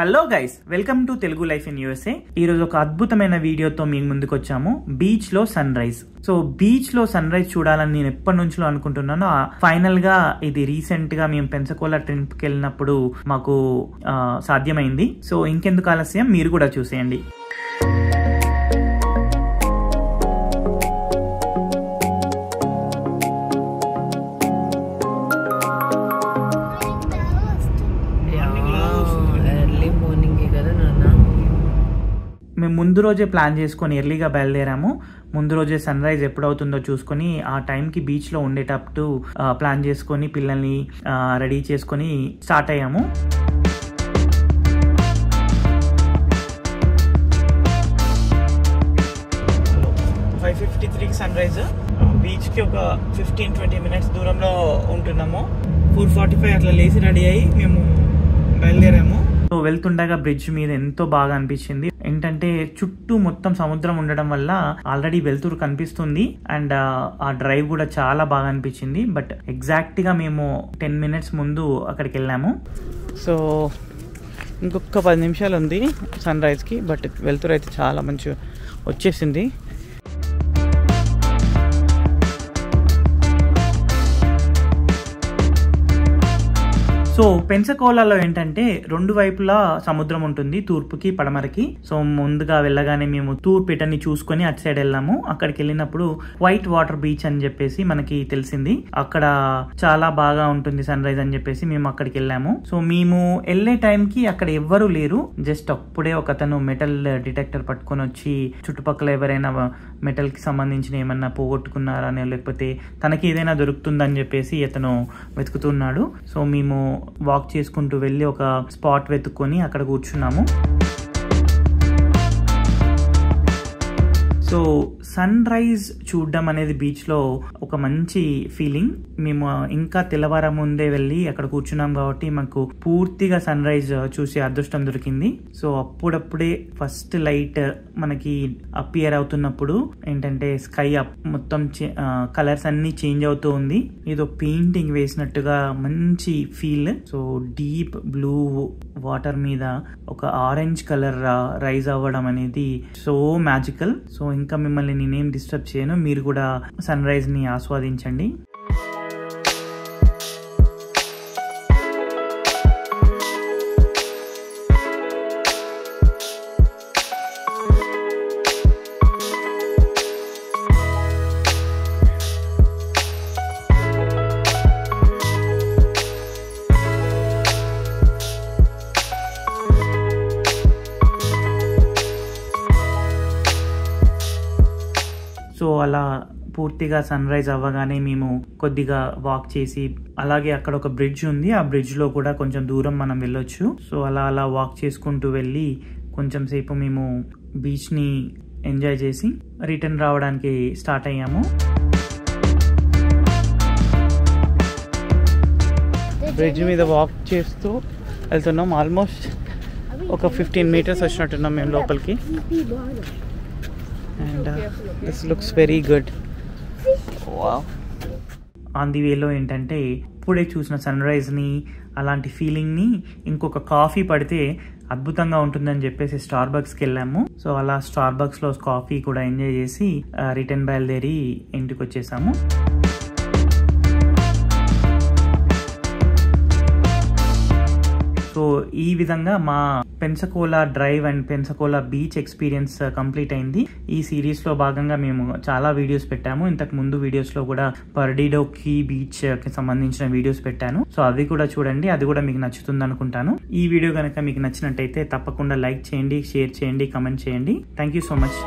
Hello guys, welcome to Telugu life in USA. ఈ రోజు ఒక అద్భుతమైన వీడియోతో మీ ముందుకు వచ్చాము. బీచ్ లో సన్ రైజ్. సో బీచ్ లో సన్ రైజ్ చూడాలని నేను ఎప్పటి నుంచో అనుకుంటున్నాను. ఫైనల్ గా ఇది రీసెంట్ గా మేము పెన్సకోలా ట్రిప్ కి వెళ్ళినప్పుడు మాకు సాధ్యమైంది. సో ఇంకెందుకు ఆలస్యం, మీరు కూడా చూసేయండి. మేము ముందు రోజే ప్లాన్ చేసుకొని ఎర్లీగా బయలుదేరాము. ముందు రోజే సన్ రైజ్ ఎప్పుడవుతుందో చూసుకొని ఆ టైంకి బీచ్లో ఉండేటట్టు ప్లాన్ చేసుకొని పిల్లల్ని రెడీ చేసుకొని స్టార్ట్ అయ్యాము. Five 53 sunrise. బీచ్కి ఒక 15-20 మినిట్స్ దూరంలో ఉంటున్నాము. 4:45 అట్లా లేచి రెడీ అయ్యి మేము బయలుదేరాము. సో వెళ్తుండగా బ్రిడ్జ్ మీద ఎంతో బాగా అనిపించింది. ఏంటంటే చుట్టూ మొత్తం సముద్రం ఉండడం వల్ల ఆల్రెడీ వెలుతురు కనిపిస్తుంది అండ్ ఆ డ్రైవ్ కూడా చాలా బాగా అనిపించింది. బట్ ఎగ్జాక్ట్ గా మేము 10 మినిట్స్ ముందు అక్కడికి వెళ్ళాము. సో ఇంకొక 10 నిమిషాలు ఉంది సన్ రైజ్ కి. బట్ వెలుతురు అయితే చాలా మంచిగా వచ్చేసింది. సో పెన్సకోలాలో ఏంటంటే రెండు వైపులా సముద్రం ఉంటుంది, తూర్పుకి పడమరకి. సో ముందుగా వెళ్ళగానే మేము తూర్పుని చూసుకొని అటు సైడ్ వెళ్ళాము. అక్కడికి వెళ్ళినప్పుడు వైట్ వాటర్ బీచ్ అని చెప్పేసి మనకి తెలిసింది. అక్కడ చాలా బాగా ఉంటుంది సన్ రైజ్ అని చెప్పేసి మేము అక్కడికి వెళ్ళాము. సో మేము వెళ్ళే టైంకి అక్కడ ఎవ్వరూ లేరు. జస్ట్ అప్పుడే ఒక అతను మెటల్ డిటెక్టర్ పట్టుకొని వచ్చి చుట్టుపక్కల ఎవరైనా మెటల్ కి సంబంధించిన ఏమన్నా పోగొట్టుకున్నారని లేకపోతే తనకి ఏదైనా దొరుకుతుందని చెప్పేసి అతను వెతుకుతున్నాడు. సో మేము వాక్ చేసుకుంటూ వెళ్ళి ఒక స్పాట్ వెతుక్కొని అక్కడ కూర్చున్నాము. సో సన్ రైజ్ చూడడం అనేది బీచ్ లో ఒక మంచి ఫీలింగ్. మేము ఇంకా తెల్లవార ముందే వెళ్ళి అక్కడ కూర్చున్నాం కాబట్టి మాకు పూర్తిగా సన్ రైజ్ చూసే అదృష్టం దొరికింది. సో అప్పుడప్పుడే ఫస్ట్ లైట్ మనకి అపియర్ అవుతున్నప్పుడు ఏంటంటే స్కై మొత్తం కలర్స్ అన్ని చేంజ్ అవుతూ ఉంది. ఏదో పెయింటింగ్ వేసినట్టుగా మంచి feel. So deep blue water మీద ఒక ఆరెంజ్ కలర్ రైజ్ అవ్వడం అనేది సో మ్యాజికల్. సో ఇంకా మిమ్మల్ని నేనేం డిస్టర్బ్ చేయను, మీరు కూడా సన్ రైజ్ ని ఆస్వాదించండి. సో అలా పూర్తిగా సన్ రైజ్ అవ్వగానే మేము కొద్దిగా వాక్ చేసి, అలాగే అక్కడ ఒక బ్రిడ్జ్ ఉంది, ఆ బ్రిడ్జ్ లో కూడా కొంచెం దూరం మనం వెళ్ళొచ్చు. సో అలా వాక్ చేసుకుంటూ వెళ్ళి కొంచెం సేపు మేము బీచ్ ని ఎంజాయ్ చేసి రిటర్న్ రావడానికి స్టార్ట్ అయ్యాము. బ్రిడ్జ్ మీద వాక్ చేస్తూ వెళ్తున్నాం. ఆల్మోస్ట్ ఒక 15 మీటర్స్ వచ్చినట్టున్నాం మేము లోపలికి. And this looks very good. Wow. On the వేలో ఏంటంటే ఇప్పుడే చూసిన సన్ రైజ్ని అలాంటి ఫీలింగ్ని ఇంకొక కాఫీ పడితే అద్భుతంగా ఉంటుందని చెప్పేసి స్టార్ బక్స్కి వెళ్ళాము. సో అలా స్టార్ బక్స్లో కాఫీ కూడా ఎంజాయ్ చేసి రిటర్న్ బయలుదేరి ఇంటికి వచ్చేసాము. సో ఈ విధంగా మా Pensacola drive and Pensacola beach experience complete అయింది. ఈ సిరీస్ లో భాగంగా మేము చాలా వీడియోస్ పెట్టాము. ఇంతకు ముందు వీడియోస్ లో కూడా పర్డిడో కీ బీచ్ కి సంబంధించిన వీడియోస్ పెట్టాను. సో అవి కూడా చూడండి, అది కూడా మీకు నచ్చుతుంది అనుకుంటాను. ఈ వీడియో కనుక మీకు నచ్చినట్టయితే తప్పకుండా లైక్ చేయండి, షేర్ చేయండి, కమెంట్ చేయండి. Thank you so much.